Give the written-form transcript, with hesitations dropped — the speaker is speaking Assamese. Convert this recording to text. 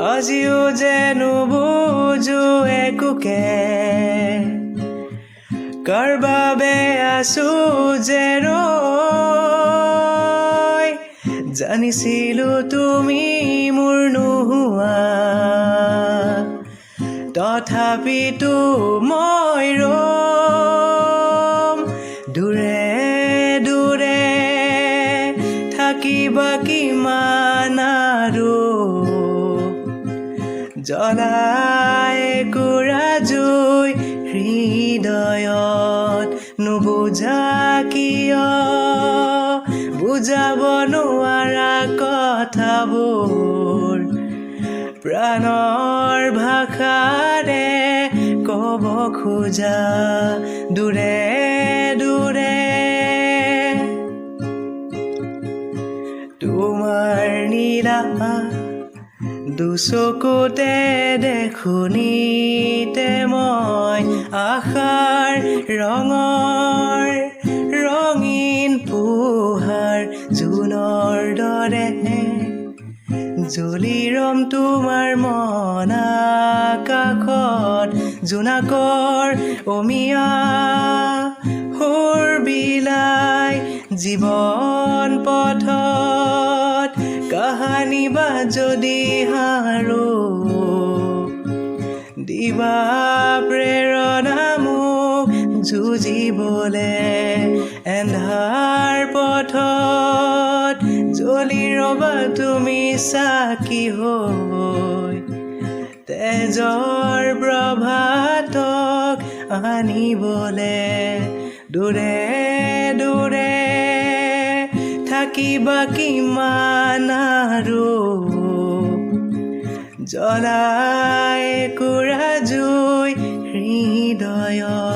আজিও যে নুবুজো একোকে কাৰ বাবে আছো যে ৰৈ জানিছিলো তুমি মোৰ নোহোৱা তথাপিতো মই ৰম দূৰে দূৰে থাকিবা কিমান আৰু জ্বলাই কুৰা জুই হৃদয়ত নুবুজা কিয় বুজাব নোৱাৰা কথাবোৰ প্ৰাণৰ ভাষাৰে ক'ব খোজা দূৰে দূৰে তোমাৰ নীলা দুচকুতে দেখোনিতে মই আশাৰ ৰঙৰ ৰঙীন পোহাৰ জোনৰ দৰে জ্বলি ৰম তোমাৰ মন আকাশত জোনাকৰ অমিয়া সুৰ বিলাই জীৱন পথত কাহানী বা যদি হাৰো দিবা প্ৰেৰণা মোক যুঁজিবলে এন্ধাৰ পথত জ্বলি ৰবা তুমি চাকি হৈ তেজৰ প্ৰভাতক আনিবলে দূৰে দূৰে থাকিবা কিমান আৰু জ্বলাই কুৰা জুই হৃদয়ত